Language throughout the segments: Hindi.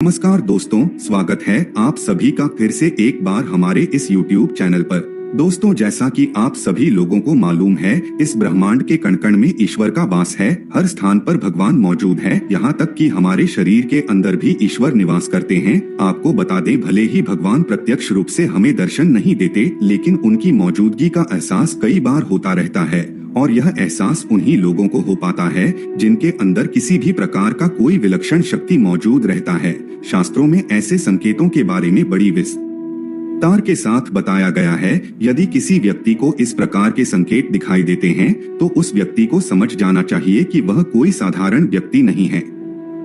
नमस्कार दोस्तों, स्वागत है आप सभी का फिर से एक बार हमारे इस YouTube चैनल पर। दोस्तों, जैसा कि आप सभी लोगों को मालूम है, इस ब्रह्मांड के कण कण में ईश्वर का वास है। हर स्थान पर भगवान मौजूद है, यहाँ तक कि हमारे शरीर के अंदर भी ईश्वर निवास करते हैं। आपको बता दें, भले ही भगवान प्रत्यक्ष रूप से हमें दर्शन नहीं देते, लेकिन उनकी मौजूदगी का एहसास कई बार होता रहता है। और यह एहसास उन्हीं लोगों को हो पाता है जिनके अंदर किसी भी प्रकार का कोई विलक्षण शक्ति मौजूद रहता है। शास्त्रों में ऐसे संकेतों के बारे में बड़ी विस्तार के साथ बताया गया है। यदि किसी व्यक्ति को इस प्रकार के संकेत दिखाई देते हैं, तो उस व्यक्ति को समझ जाना चाहिए कि वह कोई साधारण व्यक्ति नहीं है।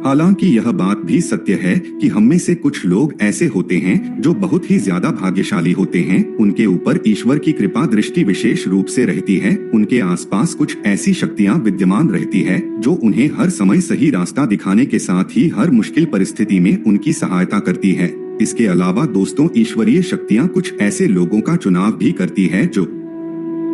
हालांकि यह बात भी सत्य है कि हम में से कुछ लोग ऐसे होते हैं जो बहुत ही ज्यादा भाग्यशाली होते हैं। उनके ऊपर ईश्वर की कृपा दृष्टि विशेष रूप से रहती है। उनके आसपास कुछ ऐसी शक्तियां विद्यमान रहती है जो उन्हें हर समय सही रास्ता दिखाने के साथ ही हर मुश्किल परिस्थिति में उनकी सहायता करती है। इसके अलावा दोस्तों, ईश्वरीय शक्तियां कुछ ऐसे लोगों का चुनाव भी करती है जो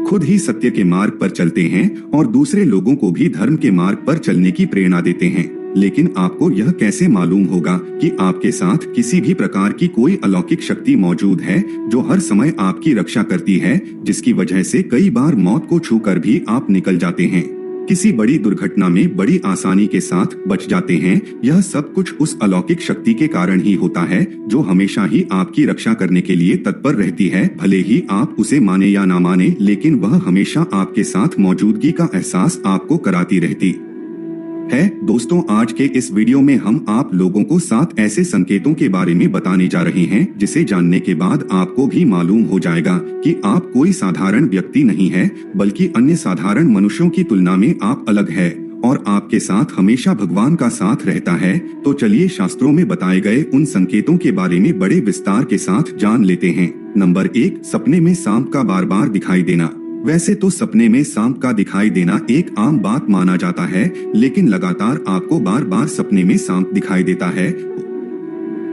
खुद ही सत्य के मार्ग पर चलते हैं और दूसरे लोगों को भी धर्म के मार्ग पर चलने की प्रेरणा देते हैं। लेकिन आपको यह कैसे मालूम होगा कि आपके साथ किसी भी प्रकार की कोई अलौकिक शक्ति मौजूद है जो हर समय आपकी रक्षा करती है, जिसकी वजह से कई बार मौत को छूकर भी आप निकल जाते हैं, किसी बड़ी दुर्घटना में बड़ी आसानी के साथ बच जाते हैं। यह सब कुछ उस अलौकिक शक्ति के कारण ही होता है जो हमेशा ही आपकी रक्षा करने के लिए तत्पर रहती है। भले ही आप उसे माने या ना माने, लेकिन वह हमेशा आपके साथ मौजूदगी का एहसास आपको कराती रहती है। दोस्तों, आज के इस वीडियो में हम आप लोगों को 7 ऐसे संकेतों के बारे में बताने जा रहे हैं, जिसे जानने के बाद आपको भी मालूम हो जाएगा कि आप कोई साधारण व्यक्ति नहीं है, बल्कि अन्य साधारण मनुष्यों की तुलना में आप अलग है और आपके साथ हमेशा भगवान का साथ रहता है। तो चलिए शास्त्रों में बताए गए उन संकेतों के बारे में बड़े विस्तार के साथ जान लेते हैं। नंबर 1, सपने में सांप का बार बार दिखाई देना। वैसे तो सपने में सांप का दिखाई देना एक आम बात माना जाता है, लेकिन लगातार आपको बार बार सपने में सांप दिखाई देता है,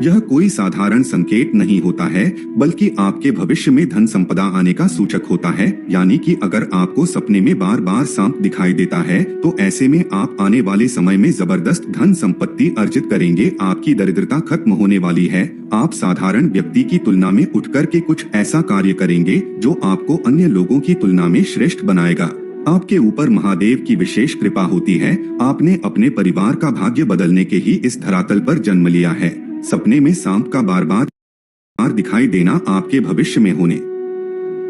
यह कोई साधारण संकेत नहीं होता है, बल्कि आपके भविष्य में धन संपदा आने का सूचक होता है। यानी कि अगर आपको सपने में बार बार सांप दिखाई देता है, तो ऐसे में आप आने वाले समय में जबरदस्त धन संपत्ति अर्जित करेंगे। आपकी दरिद्रता खत्म होने वाली है। आप साधारण व्यक्ति की तुलना में उठकर के कुछ ऐसा कार्य करेंगे जो आपको अन्य लोगों की तुलना में श्रेष्ठ बनाएगा। आपके ऊपर महादेव की विशेष कृपा होती है। आपने अपने परिवार का भाग्य बदलने के ही इस धरातल पर जन्म लिया है। सपने में सांप का बार बार दिखाई देना आपके भविष्य में होने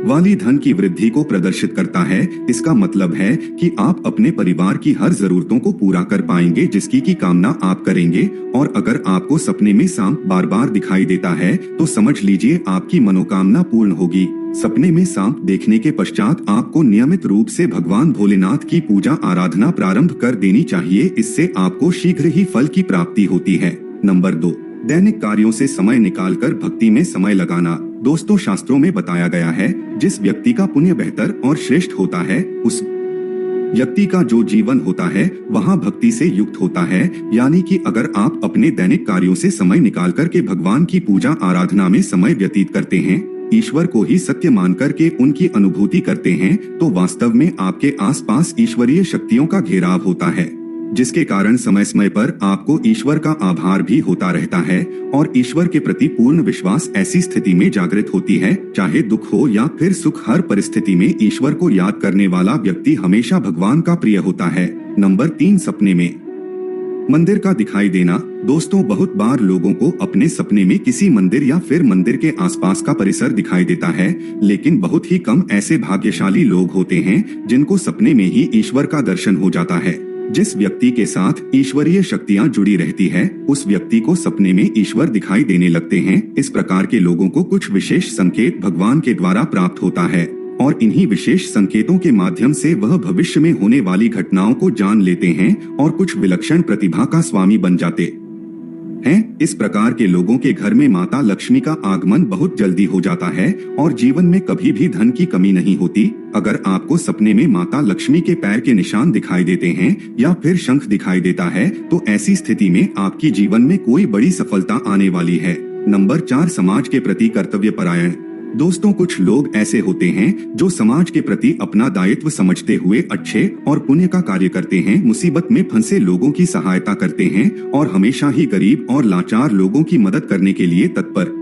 वाली धन की वृद्धि को प्रदर्शित करता है। इसका मतलब है कि आप अपने परिवार की हर जरूरतों को पूरा कर पाएंगे, जिसकी की कामना आप करेंगे। और अगर आपको सपने में सांप बार बार दिखाई देता है, तो समझ लीजिए आपकी मनोकामना पूर्ण होगी। सपने में सांप देखने के पश्चात आपको नियमित रूप से भगवान भोलेनाथ की पूजा आराधना प्रारंभ कर देनी चाहिए। इससे आपको शीघ्र ही फल की प्राप्ति होती है। नंबर 2, दैनिक कार्यों से समय निकालकर भक्ति में समय लगाना। दोस्तों, शास्त्रों में बताया गया है, जिस व्यक्ति का पुण्य बेहतर और श्रेष्ठ होता है, उस व्यक्ति का जो जीवन होता है वहाँ भक्ति से युक्त होता है। यानी कि अगर आप अपने दैनिक कार्यों से समय निकाल कर के भगवान की पूजा आराधना में समय व्यतीत करते हैं, ईश्वर को ही सत्य मान करके उनकी अनुभूति करते हैं, तो वास्तव में आपके आसपास ईश्वरीय शक्तियों का घेराव होता है, जिसके कारण समय समय पर आपको ईश्वर का आभार भी होता रहता है और ईश्वर के प्रति पूर्ण विश्वास ऐसी स्थिति में जागृत होती है। चाहे दुख हो या फिर सुख, हर परिस्थिति में ईश्वर को याद करने वाला व्यक्ति हमेशा भगवान का प्रिय होता है। नंबर 3, सपने में मंदिर का दिखाई देना। दोस्तों, बहुत बार लोगों को अपने सपने में किसी मंदिर या फिर मंदिर के आसपास का परिसर दिखाई देता है, लेकिन बहुत ही कम ऐसे भाग्यशाली लोग होते हैं जिनको सपने में ही ईश्वर का दर्शन हो जाता है। जिस व्यक्ति के साथ ईश्वरीय शक्तियां जुड़ी रहती है, उस व्यक्ति को सपने में ईश्वर दिखाई देने लगते हैं। इस प्रकार के लोगों को कुछ विशेष संकेत भगवान के द्वारा प्राप्त होता है और इन्हीं विशेष संकेतों के माध्यम से वह भविष्य में होने वाली घटनाओं को जान लेते हैं और कुछ विलक्षण प्रतिभा का स्वामी बन जाते हैं। इस प्रकार के लोगों के घर में माता लक्ष्मी का आगमन बहुत जल्दी हो जाता है और जीवन में कभी भी धन की कमी नहीं होती। अगर आपको सपने में माता लक्ष्मी के पैर के निशान दिखाई देते हैं या फिर शंख दिखाई देता है, तो ऐसी स्थिति में आपकी जीवन में कोई बड़ी सफलता आने वाली है। नंबर 4, समाज के प्रति कर्तव्य परायण। दोस्तों, कुछ लोग ऐसे होते हैं जो समाज के प्रति अपना दायित्व समझते हुए अच्छे और पुण्य का कार्य करते हैं, मुसीबत में फंसे लोगों की सहायता करते हैं और हमेशा ही गरीब और लाचार लोगों की मदद करने के लिए तत्पर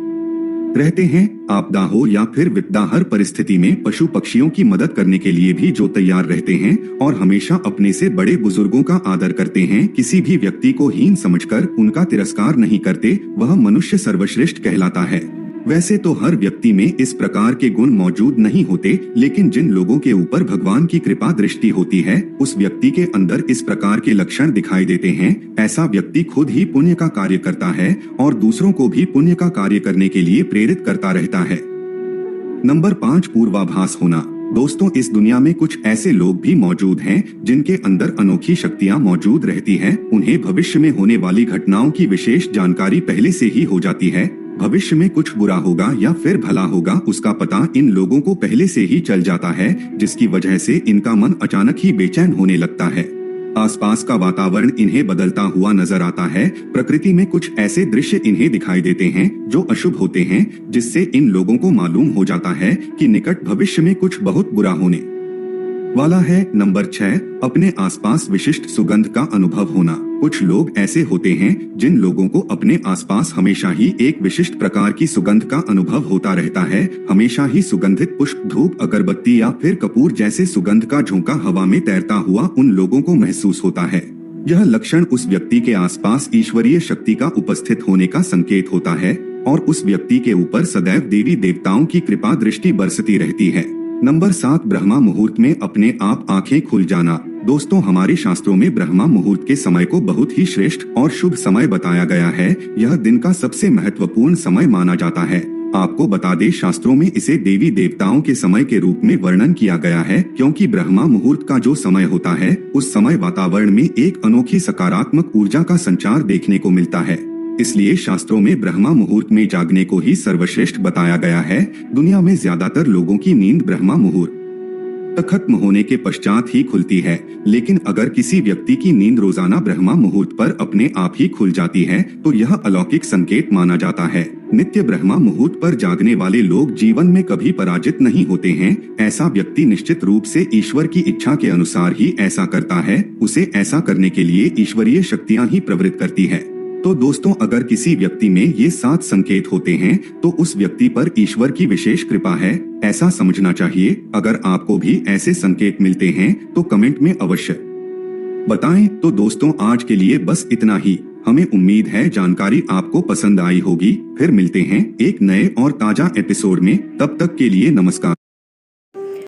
रहते हैं। आपदा हो या फिर विपदा, हर परिस्थिति में पशु पक्षियों की मदद करने के लिए भी जो तैयार रहते हैं और हमेशा अपने से बड़े बुजुर्गों का आदर करते हैं, किसी भी व्यक्ति को हीन समझकर उनका तिरस्कार नहीं करते, वह मनुष्य सर्वश्रेष्ठ कहलाता है। वैसे तो हर व्यक्ति में इस प्रकार के गुण मौजूद नहीं होते, लेकिन जिन लोगों के ऊपर भगवान की कृपा दृष्टि होती है, उस व्यक्ति के अंदर इस प्रकार के लक्षण दिखाई देते हैं। ऐसा व्यक्ति खुद ही पुण्य का कार्य करता है और दूसरों को भी पुण्य का कार्य करने के लिए प्रेरित करता रहता है। नंबर 5, पूर्वाभास होना। दोस्तों, इस दुनिया में कुछ ऐसे लोग भी मौजूद हैं जिनके अंदर अनोखी शक्तियां मौजूद रहती हैं। उन्हें भविष्य में होने वाली घटनाओं की विशेष जानकारी पहले से ही हो जाती है। भविष्य में कुछ बुरा होगा या फिर भला होगा, उसका पता इन लोगों को पहले से ही चल जाता है, जिसकी वजह से इनका मन अचानक ही बेचैन होने लगता है। आसपास का वातावरण इन्हें बदलता हुआ नजर आता है। प्रकृति में कुछ ऐसे दृश्य इन्हें दिखाई देते हैं जो अशुभ होते हैं, जिससे इन लोगों को मालूम हो जाता है कि निकट भविष्य में कुछ बहुत बुरा होने वाला है। नंबर 6, अपने आसपास विशिष्ट सुगंध का अनुभव होना। कुछ लोग ऐसे होते हैं जिन लोगों को अपने आसपास हमेशा ही एक विशिष्ट प्रकार की सुगंध का अनुभव होता रहता है। हमेशा ही सुगंधित पुष्प, धूप, अगरबत्ती या फिर कपूर जैसे सुगंध का झोंका हवा में तैरता हुआ उन लोगों को महसूस होता है। यह लक्षण उस व्यक्ति के आसपास ईश्वरीय शक्ति का उपस्थित होने का संकेत होता है और उस व्यक्ति के ऊपर सदैव देवी देवताओं की कृपा दृष्टि बरसती रहती है। नंबर 7, ब्रह्मा मुहूर्त में अपने आप आंखें खुल जाना। दोस्तों, हमारे शास्त्रों में ब्रह्मा मुहूर्त के समय को बहुत ही श्रेष्ठ और शुभ समय बताया गया है। यह दिन का सबसे महत्वपूर्ण समय माना जाता है। आपको बता दें, शास्त्रों में इसे देवी देवताओं के समय के रूप में वर्णन किया गया है, क्योंकि ब्रह्मा मुहूर्त का जो समय होता है, उस समय वातावरण में एक अनोखी सकारात्मक ऊर्जा का संचार देखने को मिलता है। इसलिए शास्त्रों में ब्रह्मा मुहूर्त में जागने को ही सर्वश्रेष्ठ बताया गया है। दुनिया में ज्यादातर लोगों की नींद ब्रह्मा मुहूर्त तक खत्म होने के पश्चात ही खुलती है, लेकिन अगर किसी व्यक्ति की नींद रोजाना ब्रह्मा मुहूर्त पर अपने आप ही खुल जाती है, तो यह अलौकिक संकेत माना जाता है। नित्य ब्रह्मा मुहूर्त पर जागने वाले लोग जीवन में कभी पराजित नहीं होते हैं। ऐसा व्यक्ति निश्चित रूप से ईश्वर की इच्छा के अनुसार ही ऐसा करता है। उसे ऐसा करने के लिए ईश्वरीय शक्तियां ही प्रवृत्त करती है। तो दोस्तों, अगर किसी व्यक्ति में ये 7 संकेत होते हैं, तो उस व्यक्ति पर ईश्वर की विशेष कृपा है, ऐसा समझना चाहिए। अगर आपको भी ऐसे संकेत मिलते हैं तो कमेंट में अवश्य बताएं। तो दोस्तों, आज के लिए बस इतना ही। हमें उम्मीद है जानकारी आपको पसंद आई होगी। फिर मिलते हैं एक नए और ताजा एपिसोड में। तब तक के लिए नमस्कार।